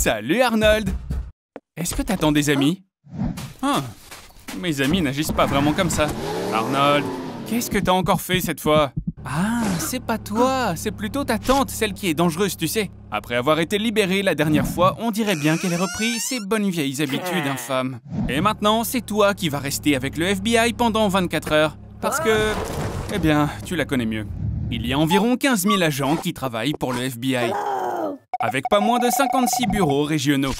Salut Arnold! Est-ce que t'attends des amis? Ah, mes amis n'agissent pas vraiment comme ça. Arnold, qu'est-ce que t'as encore fait cette fois? Ah, c'est pas toi, c'est plutôt ta tante, celle qui est dangereuse, tu sais. Après avoir été libérée la dernière fois, on dirait bien qu'elle ait repris ses bonnes vieilles habitudes infâmes. Et maintenant, c'est toi qui vas rester avec le FBI pendant 24 heures. Parce que, eh bien, tu la connais mieux. Il y a environ 15 000 agents qui travaillent pour le FBI. Avec pas moins de 56 bureaux régionaux.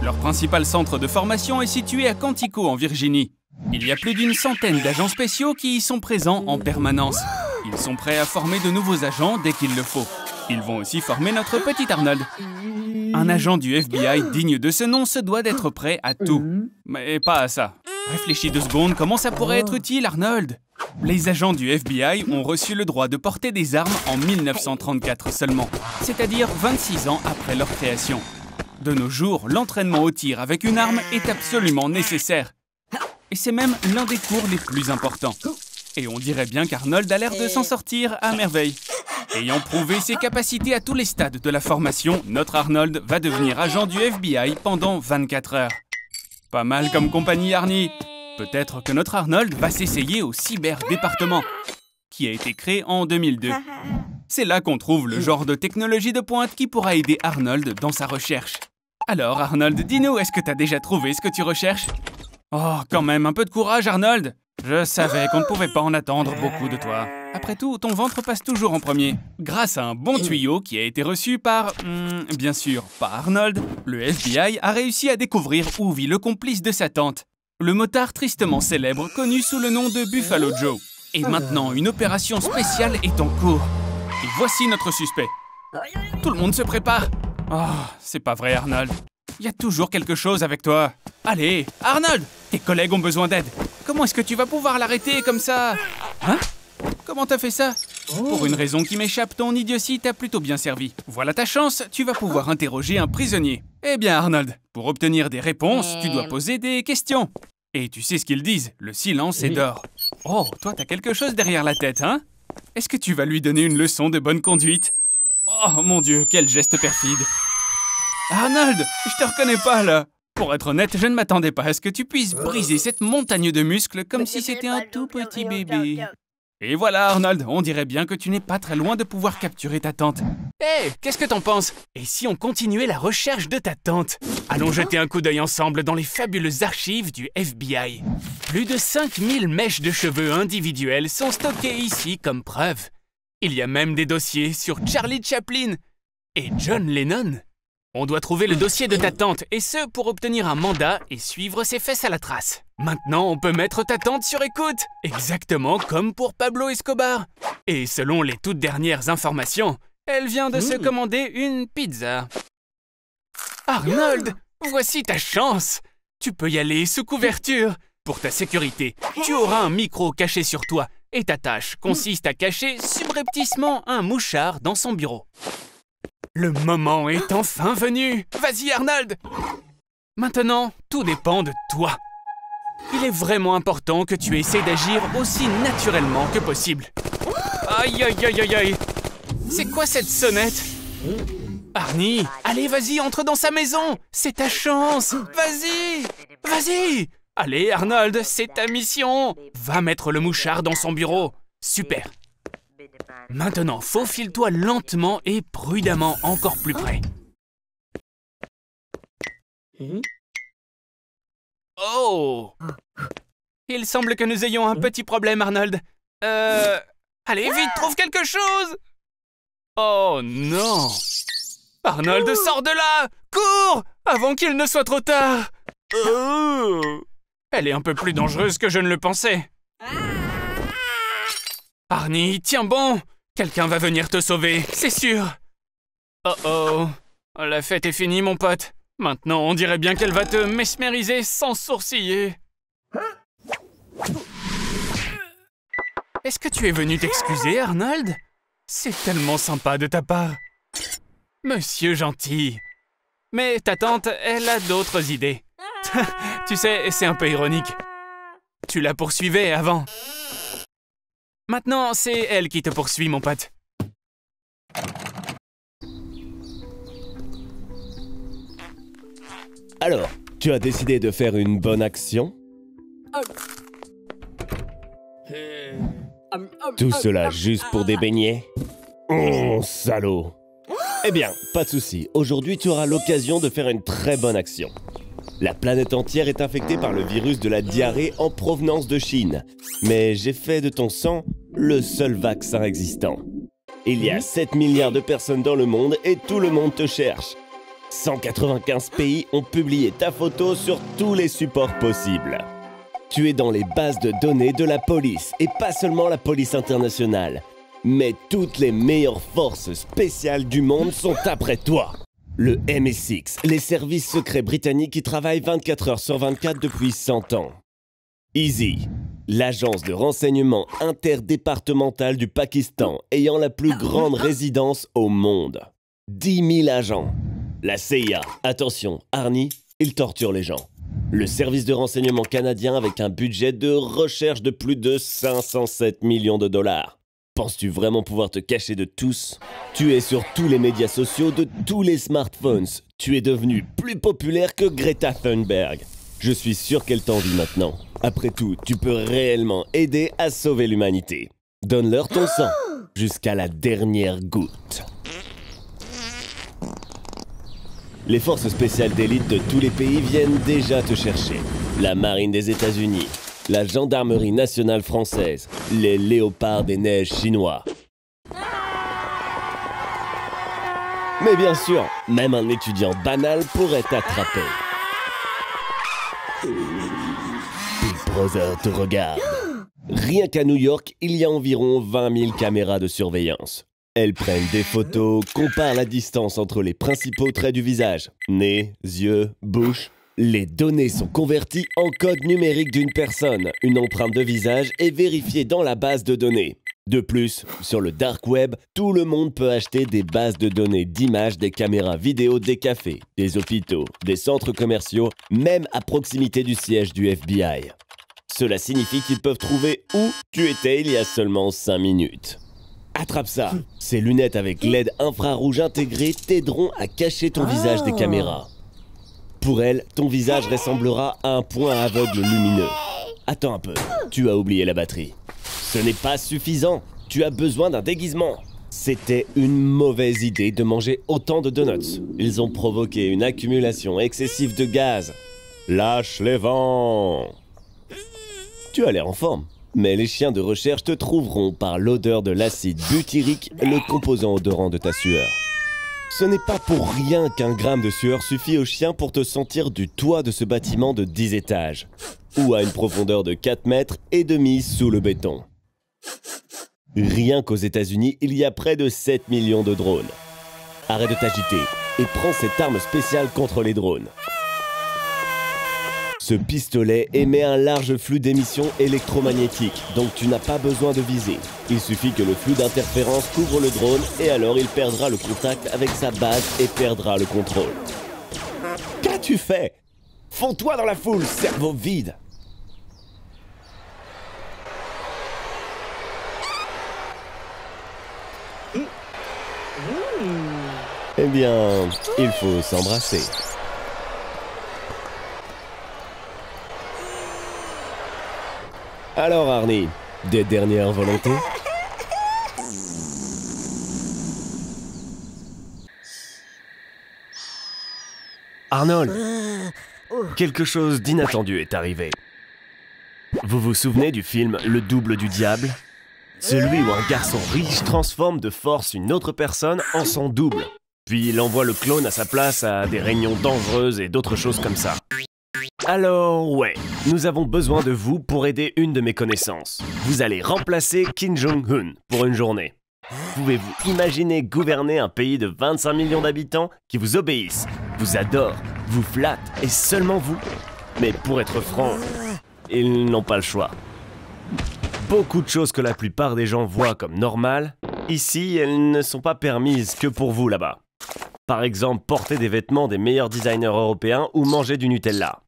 Leur principal centre de formation est situé à Quantico, en Virginie. Il y a plus d'une centaine d'agents spéciaux qui y sont présents en permanence. Ils sont prêts à former de nouveaux agents dès qu'il le faut. Ils vont aussi former notre petit Arnold. Un agent du FBI digne de ce nom se doit d'être prêt à tout. Mais pas à ça. Réfléchis 2 secondes, comment ça pourrait être utile, Arnold? Les agents du FBI ont reçu le droit de porter des armes en 1934 seulement, c'est-à-dire 26 ans après leur création. De nos jours, l'entraînement au tir avec une arme est absolument nécessaire. Et c'est même l'un des cours les plus importants. Et on dirait bien qu'Arnold a l'air de s'en sortir à merveille. Ayant prouvé ses capacités à tous les stades de la formation, notre Arnold va devenir agent du FBI pendant 24 heures. Pas mal comme compagnie, Arnie. Peut-être que notre Arnold va s'essayer au cyberdépartement, qui a été créé en 2002. C'est là qu'on trouve le genre de technologie de pointe qui pourra aider Arnold dans sa recherche. Alors, Arnold, dis-nous, est-ce que t'as déjà trouvé ce que tu recherches? Oh, quand même, un peu de courage, Arnold! Je savais qu'on ne pouvait pas en attendre beaucoup de toi. Après tout, ton ventre passe toujours en premier. Grâce à un bon tuyau qui a été reçu par... bien sûr, pas Arnold, le FBI a réussi à découvrir où vit le complice de sa tante. Le motard tristement célèbre connu sous le nom de Buffalo Joe. Et maintenant, une opération spéciale est en cours. Et voici notre suspect. Tout le monde se prépare. Oh, c'est pas vrai, Arnold. Il y a toujours quelque chose avec toi. Allez, Arnold, tes collègues ont besoin d'aide. Comment est-ce que tu vas pouvoir l'arrêter comme ça? Hein? Comment t'as fait ça? Pour une raison qui m'échappe, ton idiotie t'a plutôt bien servi. Voilà ta chance, tu vas pouvoir interroger un prisonnier. Eh bien, Arnold, pour obtenir des réponses, tu dois poser des questions. Et tu sais ce qu'ils disent, le silence est d'or. Oh, toi, t'as quelque chose derrière la tête, hein? Est-ce que tu vas lui donner une leçon de bonne conduite? Oh, mon Dieu, quel geste perfide. Arnold, je te reconnais pas, là. Pour être honnête, je ne m'attendais pas à ce que tu puisses briser cette montagne de muscles comme si c'était un tout petit bébé. Et voilà, Arnold, on dirait bien que tu n'es pas très loin de pouvoir capturer ta tante. Hé, qu'est-ce que t'en penses? Et si on continuait la recherche de ta tante? Allons jeter un coup d'œil ensemble dans les fabuleuses archives du FBI. Plus de 5000 mèches de cheveux individuelles sont stockées ici comme preuve. Il y a même des dossiers sur Charlie Chaplin et John Lennon. On doit trouver le dossier de ta tante, et ce pour obtenir un mandat et suivre ses fesses à la trace. Maintenant, on peut mettre ta tante sur écoute, exactement comme pour Pablo Escobar. Et selon les toutes dernières informations, elle vient de se commander une pizza. Arnold, voici ta chance. Tu peux y aller sous couverture. Pour ta sécurité, tu auras un micro caché sur toi, et ta tâche consiste à cacher subrepticement un mouchard dans son bureau. Le moment est enfin venu. Vas-y, Arnold. Maintenant, tout dépend de toi. Il est vraiment important que tu essaies d'agir aussi naturellement que possible. Aïe, aïe, aïe, aïe, aïe. C'est quoi cette sonnette? Arnie, allez, vas-y, entre dans sa maison. C'est ta chance. Vas-y. Vas-y. Allez, Arnold, c'est ta mission. Va mettre le mouchard dans son bureau. Super. Maintenant, faufile-toi lentement et prudemment encore plus près. Oh! Il semble que nous ayons un petit problème, Arnold. Allez, vite, trouve quelque chose! Oh non! Arnold, sors de là! Cours! Avant qu'il ne soit trop tard! Elle est un peu plus dangereuse que je ne le pensais. Arnie, tiens bon! Quelqu'un va venir te sauver, c'est sûr! Oh oh! La fête est finie, mon pote. Maintenant, on dirait bien qu'elle va te mesmériser sans sourciller. Est-ce que tu es venu t'excuser, Arnold? C'est tellement sympa de ta part. Monsieur gentil. Mais ta tante, elle a d'autres idées. Tu sais, c'est un peu ironique. Tu la poursuivais avant. Maintenant, c'est elle qui te poursuit, mon pote. Alors, tu as décidé de faire une bonne action? Tout cela juste pour des beignets? Oh, salaud! Eh bien, pas de souci. Aujourd'hui, tu auras l'occasion de faire une très bonne action. La planète entière est infectée par le virus de la diarrhée en provenance de Chine. Mais j'ai fait de ton sang le seul vaccin existant. Il y a 7 milliards de personnes dans le monde et tout le monde te cherche. 195 pays ont publié ta photo sur tous les supports possibles. Tu es dans les bases de données de la police, et pas seulement la police internationale. Mais toutes les meilleures forces spéciales du monde sont après toi. Le MI6, les services secrets britanniques qui travaillent 24 heures sur 24 depuis 100 ans. EASY, l'agence de renseignement interdépartementale du Pakistan ayant la plus grande résidence au monde. 10 000 agents. La CIA, attention, Arnie, il torture les gens. Le service de renseignement canadien avec un budget de recherche de plus de 507 millions de dollars. Penses-tu vraiment pouvoir te cacher de tous? Tu es sur tous les médias sociaux de tous les smartphones. Tu es devenu plus populaire que Greta Thunberg. Je suis sûr qu'elle t'envie maintenant. Après tout, tu peux réellement aider à sauver l'humanité. Donne-leur ton sang, jusqu'à la dernière goutte. Les forces spéciales d'élite de tous les pays viennent déjà te chercher. La marine des États-Unis, la gendarmerie nationale française, les léopards des neiges chinois. Mais bien sûr, même un étudiant banal pourrait t'attraper. Big Brother te regarde. Rien qu'à New York, il y a environ 20 000 caméras de surveillance. Elles prennent des photos, comparent la distance entre les principaux traits du visage, nez, yeux, bouche. Les données sont converties en code numérique d'une personne. Une empreinte de visage est vérifiée dans la base de données. De plus, sur le dark web, tout le monde peut acheter des bases de données d'images des caméras vidéo des cafés, des hôpitaux, des centres commerciaux, même à proximité du siège du FBI. Cela signifie qu'ils peuvent trouver où tu étais il y a seulement 5 minutes. Attrape ça! Ces lunettes avec LED infrarouge intégrées t'aideront à cacher ton visage des caméras. Pour elles, ton visage ressemblera à un point aveugle lumineux. Attends un peu, tu as oublié la batterie. Ce n'est pas suffisant, tu as besoin d'un déguisement. C'était une mauvaise idée de manger autant de donuts. Ils ont provoqué une accumulation excessive de gaz. Lâche les vents! Tu as l'air en forme. Mais les chiens de recherche te trouveront par l'odeur de l'acide butyrique, le composant odorant de ta sueur. Ce n'est pas pour rien qu'un gramme de sueur suffit aux chiens pour te sentir du toit de ce bâtiment de 10 étages, ou à une profondeur de 4 mètres et demi sous le béton. Rien qu'aux États-Unis, il y a près de 7 millions de drones. Arrête de t'agiter et prends cette arme spéciale contre les drones. Ce pistolet émet un large flux d'émissions électromagnétiques, donc tu n'as pas besoin de viser. Il suffit que le flux d'interférence couvre le drone et alors il perdra le contact avec sa base et perdra le contrôle. Qu'as-tu fait? Fonds-toi dans la foule, cerveau vide! Eh bien, il faut s'embrasser. Alors Arnie, des dernières volontés? Arnold, quelque chose d'inattendu est arrivé. Vous vous souvenez du film Le Double du Diable? Celui où un garçon riche transforme de force une autre personne en son double. Puis il envoie le clone à sa place à des réunions dangereuses et d'autres choses comme ça. Alors ouais, nous avons besoin de vous pour aider une de mes connaissances. Vous allez remplacer Kim Jong-un pour une journée. Pouvez-vous imaginer gouverner un pays de 25 millions d'habitants qui vous obéissent, vous adorent, vous flattent et seulement vous? Mais pour être franc, ils n'ont pas le choix. Beaucoup de choses que la plupart des gens voient comme normales, ici elles ne sont pas permises que pour vous là-bas. Par exemple, porter des vêtements des meilleurs designers européens ou manger du Nutella.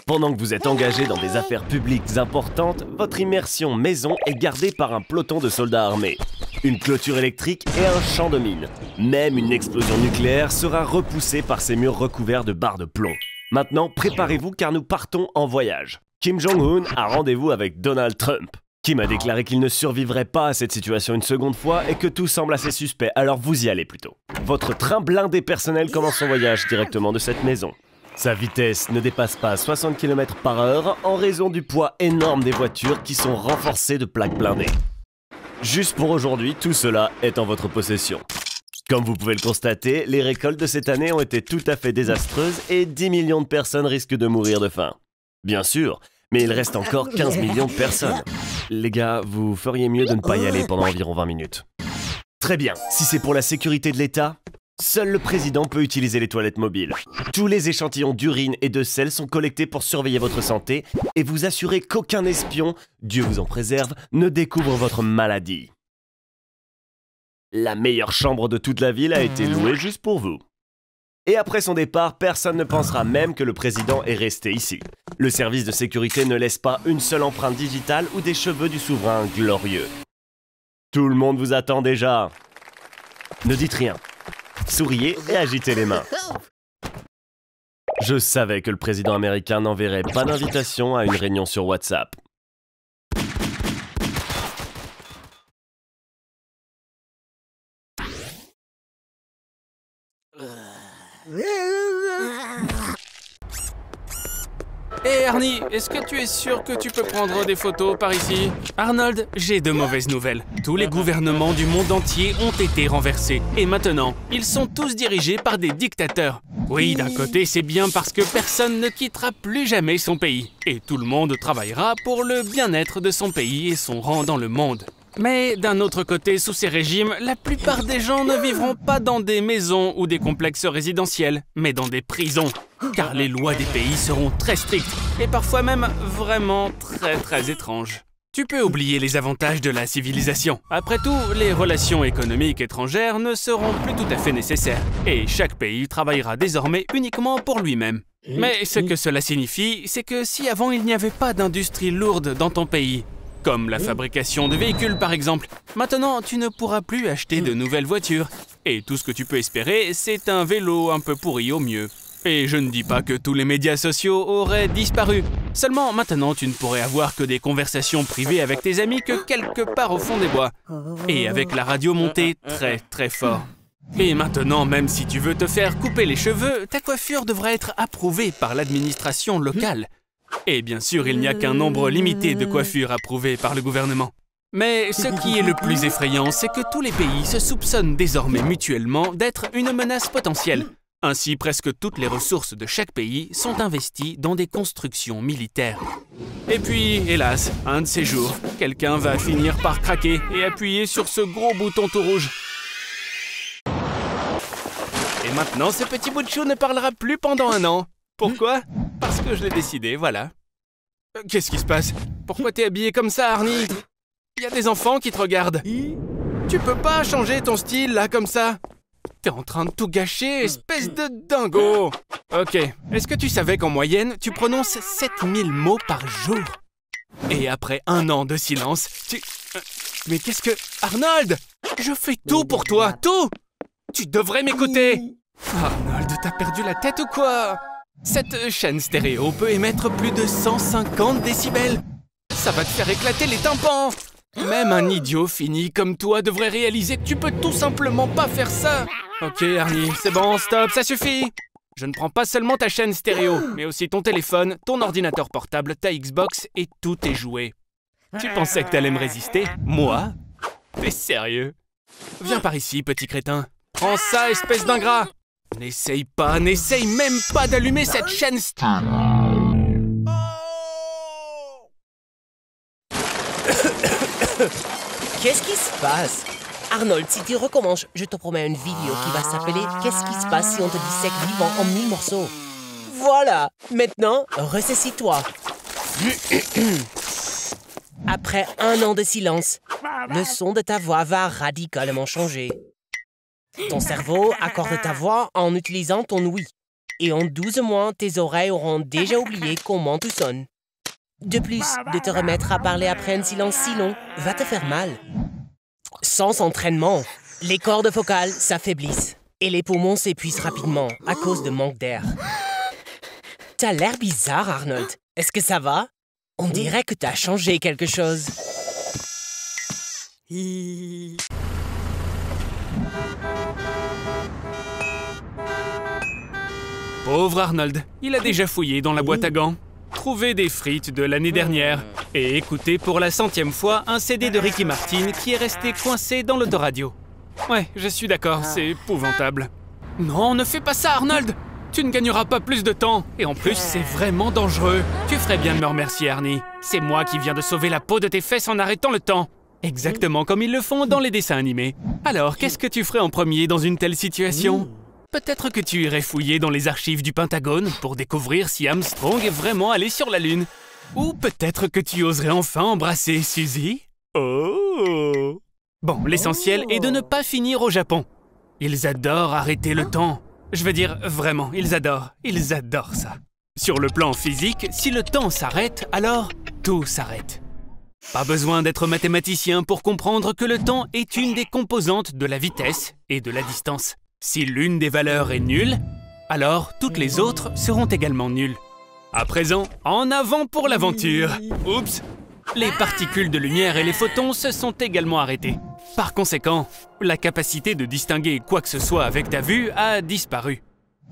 Pendant que vous êtes engagé dans des affaires publiques importantes, votre immersion maison est gardée par un peloton de soldats armés, une clôture électrique et un champ de mines. Même une explosion nucléaire sera repoussée par ces murs recouverts de barres de plomb. Maintenant, préparez-vous car nous partons en voyage. Kim Jong-un a rendez-vous avec Donald Trump. Kim a déclaré qu'il ne survivrait pas à cette situation une seconde fois et que tout semble assez suspect, alors vous y allez plutôt. Votre train blindé personnel commence son voyage directement de cette maison. Sa vitesse ne dépasse pas 60 km/h en raison du poids énorme des voitures qui sont renforcées de plaques blindées. Juste pour aujourd'hui, tout cela est en votre possession. Comme vous pouvez le constater, les récoltes de cette année ont été tout à fait désastreuses et 10 millions de personnes risquent de mourir de faim. Bien sûr, mais il reste encore 15 millions de personnes. Les gars, vous feriez mieux de ne pas y aller pendant environ 20 minutes. Très bien, si c'est pour la sécurité de l'État, seul le président peut utiliser les toilettes mobiles. Tous les échantillons d'urine et de sel sont collectés pour surveiller votre santé et vous assurer qu'aucun espion, Dieu vous en préserve, ne découvre votre maladie. La meilleure chambre de toute la ville a été louée juste pour vous. Et après son départ, personne ne pensera même que le président est resté ici. Le service de sécurité ne laisse pas une seule empreinte digitale ou des cheveux du souverain glorieux. Tout le monde vous attend déjà. Ne dites rien. Souriez et agitez les mains. Je savais que le président américain n'enverrait pas d'invitation à une réunion sur WhatsApp. Hé Arnie, est-ce que tu es sûr que tu peux prendre des photos par ici? Arnold, j'ai de mauvaises nouvelles. Tous les gouvernements du monde entier ont été renversés. Et maintenant, ils sont tous dirigés par des dictateurs. Oui, d'un côté, c'est bien parce que personne ne quittera plus jamais son pays. Et tout le monde travaillera pour le bien-être de son pays et son rang dans le monde. Mais d'un autre côté, sous ces régimes, la plupart des gens ne vivront pas dans des maisons ou des complexes résidentiels, mais dans des prisons. Car les lois des pays seront très strictes, et parfois même vraiment très étranges. Tu peux oublier les avantages de la civilisation. Après tout, les relations économiques étrangères ne seront plus tout à fait nécessaires, et chaque pays travaillera désormais uniquement pour lui-même. Mais ce que cela signifie, c'est que si avant il n'y avait pas d'industrie lourde dans ton pays, comme la fabrication de véhicules par exemple, maintenant tu ne pourras plus acheter de nouvelles voitures. Et tout ce que tu peux espérer, c'est un vélo un peu pourri au mieux. Et je ne dis pas que tous les médias sociaux auraient disparu. Seulement maintenant tu ne pourrais avoir que des conversations privées avec tes amis que quelque part au fond des bois. Et avec la radio montée très fort. Et maintenant, même si tu veux te faire couper les cheveux, ta coiffure devra être approuvée par l'administration locale. Et bien sûr, il n'y a qu'un nombre limité de coiffures approuvées par le gouvernement. Mais ce qui est le plus effrayant, c'est que tous les pays se soupçonnent désormais mutuellement d'être une menace potentielle. Ainsi, presque toutes les ressources de chaque pays sont investies dans des constructions militaires. Et puis, hélas, un de ces jours, quelqu'un va finir par craquer et appuyer sur ce gros bouton tout rouge. Et maintenant, ce petit bout de chou ne parlera plus pendant 1 an. Pourquoi? Parce que je l'ai décidé, voilà. Qu'est-ce qui se passe? Pourquoi t'es habillé comme ça, Arnie? Il y a des enfants qui te regardent. Tu peux pas changer ton style, là, comme ça? T'es en train de tout gâcher, espèce de dingo! Ok, est-ce que tu savais qu'en moyenne, tu prononces 7000 mots par jour? Et après 1 an de silence, Mais qu'est-ce que... Arnold! Je fais tout pour toi, tout! Tu devrais m'écouter! Arnold, t'as perdu la tête ou quoi? Cette chaîne stéréo peut émettre plus de 150 décibels. Ça va te faire éclater les tympans. Même un idiot fini comme toi devrait réaliser que tu peux tout simplement pas faire ça. Ok, Arnie, c'est bon, stop, ça suffit. Je ne prends pas seulement ta chaîne stéréo, mais aussi ton téléphone, ton ordinateur portable, ta Xbox et tous tes jouets. Tu pensais que t'allais me résister? Moi? T'es sérieux? Viens par ici, petit crétin. Prends ça, espèce d'ingrat. N'essaye même pas d'allumer cette chaîne Qu'est-ce qui se passe? Arnold, si tu recommences, je te promets une vidéo qui va s'appeler « Qu'est-ce qui se passe si on te dissèque vivant en 1000 morceaux ?» Voilà, maintenant, ressaisis-toi. Après 1 an de silence, le son de ta voix va radicalement changer. Ton cerveau accorde ta voix en utilisant ton ouïe. Et en 12 mois, tes oreilles auront déjà oublié comment tu sonnes. De plus, de te remettre à parler après un silence si long va te faire mal. Sans entraînement, les cordes vocales s'affaiblissent et les poumons s'épuisent rapidement à cause de manque d'air. T'as l'air bizarre, Arnold. Est-ce que ça va? On dirait que t'as changé quelque chose. Pauvre Arnold, il a déjà fouillé dans la boîte à gants, trouvé des frites de l'année dernière et écouté pour la 100e fois un CD de Ricky Martin qui est resté coincé dans l'autoradio. Ouais, je suis d'accord, c'est épouvantable. Non, ne fais pas ça, Arnold! Tu ne gagneras pas plus de temps. Et en plus, c'est vraiment dangereux. Tu ferais bien de me remercier, Arnie. C'est moi qui viens de sauver la peau de tes fesses en arrêtant le temps. Exactement comme ils le font dans les dessins animés. Alors, qu'est-ce que tu ferais en premier dans une telle situation? Peut-être que tu irais fouiller dans les archives du Pentagone pour découvrir si Armstrong est vraiment allé sur la Lune. Ou peut-être que tu oserais enfin embrasser Suzy. Oh! Bon, l'essentiel est de ne pas finir au Japon. Ils adorent arrêter le temps. Je veux dire, vraiment, ils adorent ça. Sur le plan physique, si le temps s'arrête, alors tout s'arrête. Pas besoin d'être mathématicien pour comprendre que le temps est une des composantes de la vitesse et de la distance. Si l'une des valeurs est nulle, alors toutes les autres seront également nulles. À présent, en avant pour l'aventure. Oups! Les particules de lumière et les photons se sont également arrêtés. Par conséquent, la capacité de distinguer quoi que ce soit avec ta vue a disparu.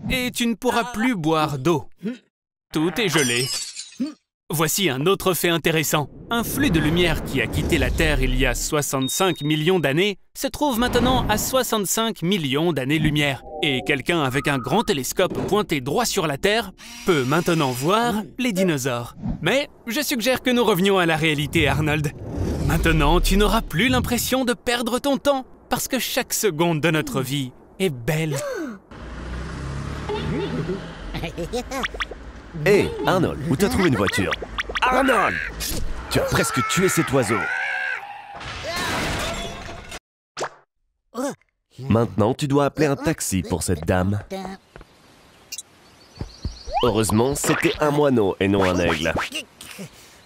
Et tu ne pourras plus boire d'eau. Tout est gelé. Voici un autre fait intéressant. Un flux de lumière qui a quitté la Terre il y a 65 millions d'années se trouve maintenant à 65 millions d'années-lumière. Et quelqu'un avec un grand télescope pointé droit sur la Terre peut maintenant voir les dinosaures. Mais je suggère que nous revenions à la réalité, Arnold. Maintenant, tu n'auras plus l'impression de perdre ton temps, parce que chaque seconde de notre vie est belle. Hé, Arnold, où t'as trouvé une voiture? Arnold! Tu as presque tué cet oiseau. Maintenant, tu dois appeler un taxi pour cette dame. Heureusement, c'était un moineau et non un aigle.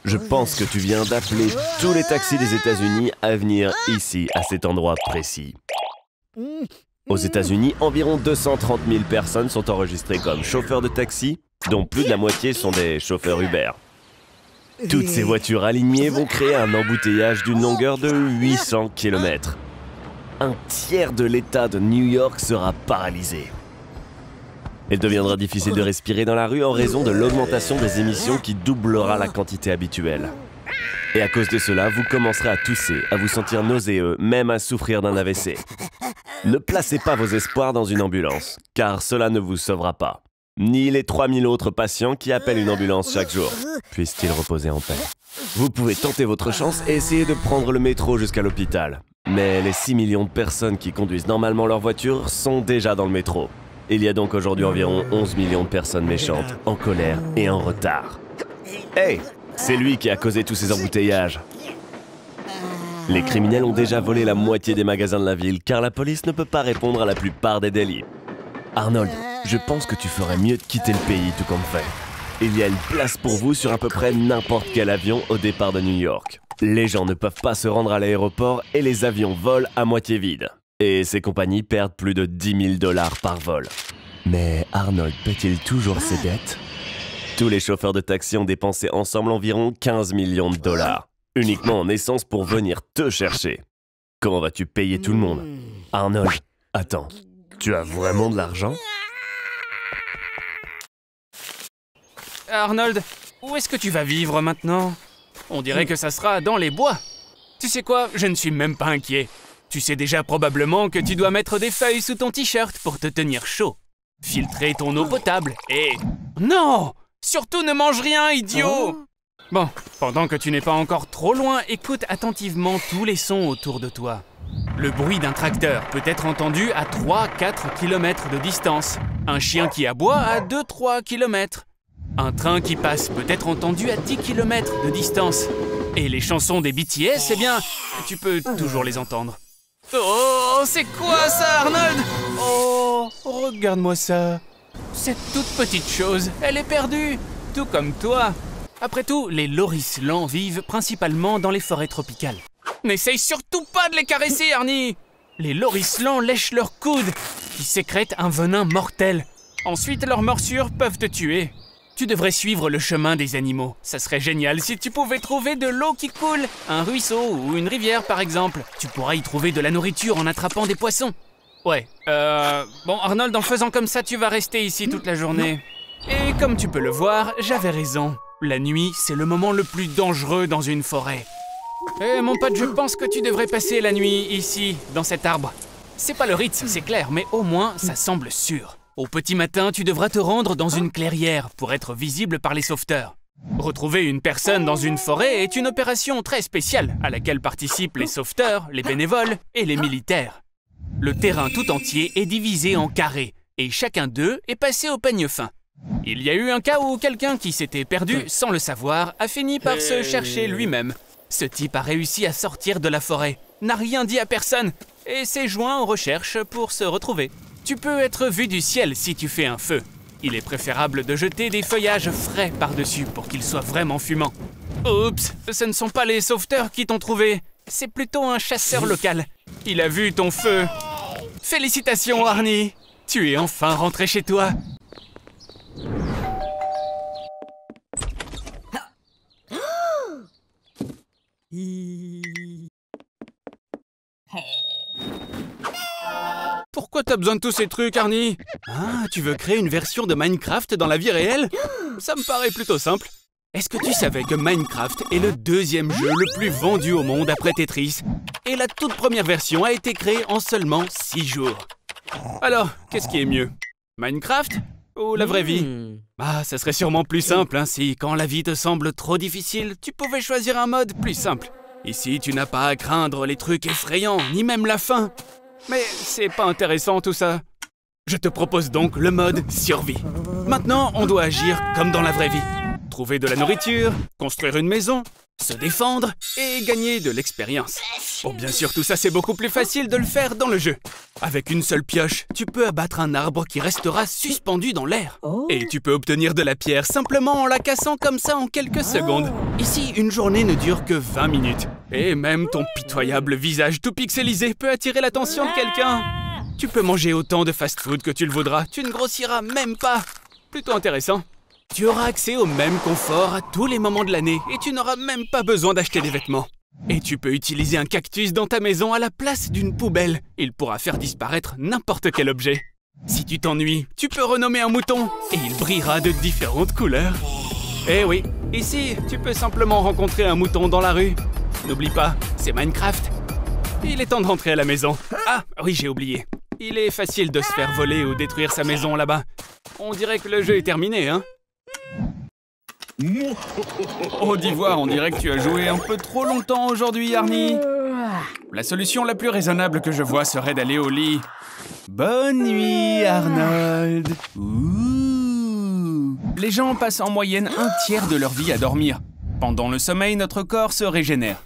Je pense que tu viens d'appeler tous les taxis des États-Unis à venir ici, à cet endroit précis. Aux États-Unis, environ 230 000 personnes sont enregistrées comme chauffeurs de taxi, dont plus de la moitié sont des chauffeurs Uber. Toutes ces voitures alignées vont créer un embouteillage d'une longueur de 800 km. Un tiers de l'État de New York sera paralysé. Il deviendra difficile de respirer dans la rue en raison de l'augmentation des émissions qui doublera la quantité habituelle. Et à cause de cela, vous commencerez à tousser, à vous sentir nauséeux, même à souffrir d'un AVC. Ne placez pas vos espoirs dans une ambulance, car cela ne vous sauvera pas. Ni les 3000 autres patients qui appellent une ambulance chaque jour. Puissent-ils reposer en paix. Vous pouvez tenter votre chance et essayer de prendre le métro jusqu'à l'hôpital. Mais les 6 millions de personnes qui conduisent normalement leur voiture sont déjà dans le métro. Il y a donc aujourd'hui environ 11 millions de personnes méchantes, en colère et en retard. Hey, c'est lui qui a causé tous ces embouteillages. Les criminels ont déjà volé la moitié des magasins de la ville, car la police ne peut pas répondre à la plupart des délits. Arnold, je pense que tu ferais mieux de quitter le pays tout comme fait. Il y a une place pour vous sur à peu près n'importe quel avion au départ de New York. Les gens ne peuvent pas se rendre à l'aéroport et les avions volent à moitié vides. Et ces compagnies perdent plus de 10 000 $ par vol. Mais Arnold paie-t-il toujours ses dettes? Tous les chauffeurs de taxi ont dépensé ensemble environ 15 millions de dollars, uniquement en essence pour venir te chercher. Comment vas-tu payer tout le monde? Arnold, attends, tu as vraiment de l'argent? Arnold, où est-ce que tu vas vivre maintenant? On dirait que ça sera dans les bois. Tu sais quoi, je ne suis même pas inquiet. Tu sais déjà probablement que tu dois mettre des feuilles sous ton t-shirt pour te tenir chaud. Filtrer ton eau potable et... Non! Surtout ne mange rien, idiot! Bon, pendant que tu n'es pas encore trop loin, écoute attentivement tous les sons autour de toi. Le bruit d'un tracteur peut être entendu à 3-4 km de distance. Un chien qui aboie à 2-3 km. Un train qui passe peut être entendu à 10 km de distance. Et les chansons des BTS, eh bien, tu peux toujours les entendre. Oh, c'est quoi ça, Arnold? Oh, regarde-moi ça. Cette toute petite chose, elle est perdue, tout comme toi. Après tout, les loris-lans vivent principalement dans les forêts tropicales. N'essaye surtout pas de les caresser, Arnie. Les loris-lans lèchent leurs coudes, qui sécrètent un venin mortel. Ensuite, leurs morsures peuvent te tuer. Tu devrais suivre le chemin des animaux. Ça serait génial si tu pouvais trouver de l'eau qui coule. Un ruisseau ou une rivière, par exemple. Tu pourras y trouver de la nourriture en attrapant des poissons. Ouais, bon, Arnold, en faisant comme ça, tu vas rester ici toute la journée. Et comme tu peux le voir, j'avais raison. La nuit, c'est le moment le plus dangereux dans une forêt. Eh, mon pote, je pense que tu devrais passer la nuit ici, dans cet arbre. C'est pas le Ritz, c'est clair, mais au moins, ça semble sûr. Au petit matin, tu devras te rendre dans une clairière pour être visible par les sauveteurs. Retrouver une personne dans une forêt est une opération très spéciale à laquelle participent les sauveteurs, les bénévoles et les militaires. Le terrain tout entier est divisé en carrés et chacun d'eux est passé au peigne fin. Il y a eu un cas où quelqu'un qui s'était perdu sans le savoir a fini par se chercher lui-même. Ce type a réussi à sortir de la forêt, n'a rien dit à personne et s'est joint aux recherches pour se retrouver. Tu peux être vu du ciel si tu fais un feu. Il est préférable de jeter des feuillages frais par-dessus pour qu'ils soient vraiment fumants. Oups, ce ne sont pas les sauveteurs qui t'ont trouvé. C'est plutôt un chasseur local. Il a vu ton feu. Félicitations, Arnie. Tu es enfin rentré chez toi. Pourquoi t'as besoin de tous ces trucs, Arnie? Ah, tu veux créer une version de Minecraft dans la vie réelle? Ça me paraît plutôt simple. Est-ce que tu savais que Minecraft est le deuxième jeu le plus vendu au monde après Tetris? Et la toute première version a été créée en seulement 6 jours. Alors, qu'est-ce qui est mieux? Minecraft ou la vraie vie? Ah, ça serait sûrement plus simple, hein, si, quand la vie te semble trop difficile, tu pouvais choisir un mode plus simple. Ici, tu n'as pas à craindre les trucs effrayants, ni même la faim. Mais c'est pas intéressant tout ça. Je te propose donc le mode survie. Maintenant, on doit agir comme dans la vraie vie. Trouver de la nourriture, construire une maison, se défendre et gagner de l'expérience. Bon, bien sûr, tout ça, c'est beaucoup plus facile de le faire dans le jeu. Avec une seule pioche, tu peux abattre un arbre qui restera suspendu dans l'air. Et tu peux obtenir de la pierre simplement en la cassant comme ça en quelques secondes. Ici, une journée ne dure que 20 minutes. Et même ton pitoyable visage tout pixelisé peut attirer l'attention de quelqu'un. Tu peux manger autant de fast-food que tu le voudras, tu ne grossiras même pas. Plutôt intéressant. Tu auras accès au même confort à tous les moments de l'année et tu n'auras même pas besoin d'acheter des vêtements. Et tu peux utiliser un cactus dans ta maison à la place d'une poubelle. Il pourra faire disparaître n'importe quel objet. Si tu t'ennuies, tu peux renommer un mouton et il brillera de différentes couleurs. Eh oui, ici, tu peux simplement rencontrer un mouton dans la rue. N'oublie pas, c'est Minecraft. Il est temps de rentrer à la maison. Ah, oui, j'ai oublié. Il est facile de se faire voler ou détruire sa maison là-bas. On dirait que le jeu est terminé, hein? Oh, d'Ivoire, on dirait que tu as joué un peu trop longtemps aujourd'hui, Arnie. La solution la plus raisonnable que je vois serait d'aller au lit. Bonne nuit, Arnold. Ouh. Les gens passent en moyenne un tiers de leur vie à dormir. Pendant le sommeil, notre corps se régénère.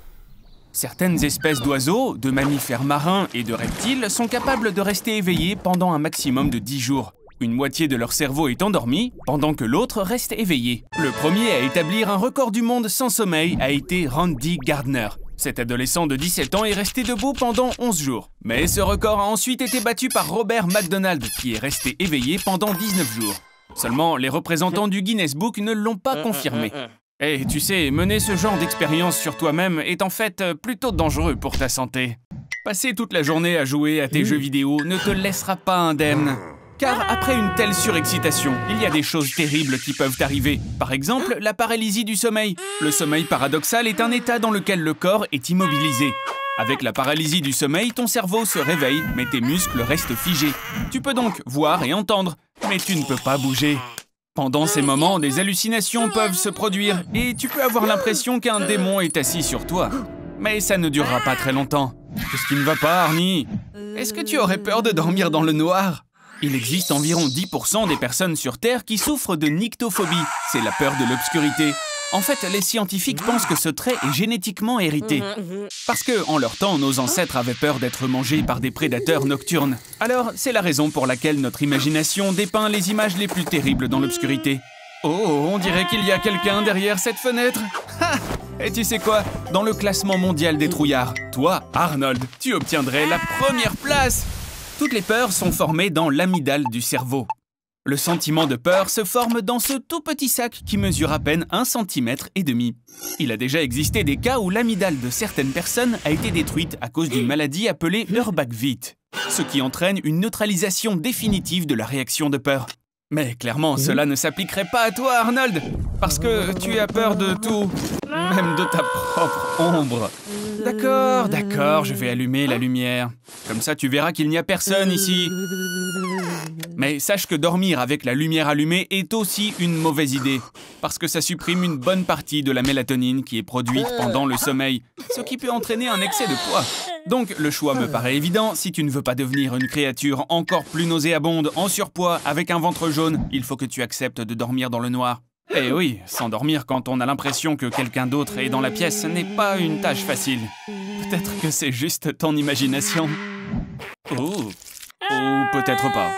Certaines espèces d'oiseaux, de mammifères marins et de reptiles sont capables de rester éveillés pendant un maximum de 10 jours. Une moitié de leur cerveau est endormie, pendant que l'autre reste éveillé. Le premier à établir un record du monde sans sommeil a été Randy Gardner. Cet adolescent de 17 ans est resté debout pendant 11 jours. Mais ce record a ensuite été battu par Robert McDonald, qui est resté éveillé pendant 19 jours. Seulement, les représentants du Guinness Book ne l'ont pas confirmé. Et tu sais, mener ce genre d'expérience sur toi-même est en fait plutôt dangereux pour ta santé. Passer toute la journée à jouer à tes jeux vidéo ne te laissera pas indemne. Car après une telle surexcitation, il y a des choses terribles qui peuvent arriver. Par exemple, la paralysie du sommeil. Le sommeil paradoxal est un état dans lequel le corps est immobilisé. Avec la paralysie du sommeil, ton cerveau se réveille, mais tes muscles restent figés. Tu peux donc voir et entendre, mais tu ne peux pas bouger. Pendant ces moments, des hallucinations peuvent se produire et tu peux avoir l'impression qu'un démon est assis sur toi. Mais ça ne durera pas très longtemps. Qu'est-ce qui ne va pas, Arnie? Est-ce que tu aurais peur de dormir dans le noir? Il existe environ 10% des personnes sur Terre qui souffrent de nyctophobie. C'est la peur de l'obscurité. En fait, les scientifiques pensent que ce trait est génétiquement hérité. Parce que, en leur temps, nos ancêtres avaient peur d'être mangés par des prédateurs nocturnes. Alors, c'est la raison pour laquelle notre imagination dépeint les images les plus terribles dans l'obscurité. Oh, on dirait qu'il y a quelqu'un derrière cette fenêtre. Ha! Et tu sais quoi? Dans le classement mondial des trouillards, toi, Arnold, tu obtiendrais la première place. Toutes les peurs sont formées dans l'amygdale du cerveau. Le sentiment de peur se forme dans ce tout petit sac qui mesure à peine 1,5 cm. Il a déjà existé des cas où l'amygdale de certaines personnes a été détruite à cause d'une maladie appelée Urbach-Witt, ce qui entraîne une neutralisation définitive de la réaction de peur. Mais clairement, cela ne s'appliquerait pas à toi, Arnold, parce que tu as peur de tout, même de ta propre ombre. D'accord, je vais allumer la lumière. Comme ça, tu verras qu'il n'y a personne ici. Mais sache que dormir avec la lumière allumée est aussi une mauvaise idée, parce que ça supprime une bonne partie de la mélatonine qui est produite pendant le sommeil, ce qui peut entraîner un excès de poids. Donc, le choix me paraît évident. Si tu ne veux pas devenir une créature encore plus nauséabonde, en surpoids, avec un ventre jaune, il faut que tu acceptes de dormir dans le noir. Eh oui, s'endormir quand on a l'impression que quelqu'un d'autre est dans la pièce n'est pas une tâche facile. Peut-être que c'est juste ton imagination. Ou peut-être pas.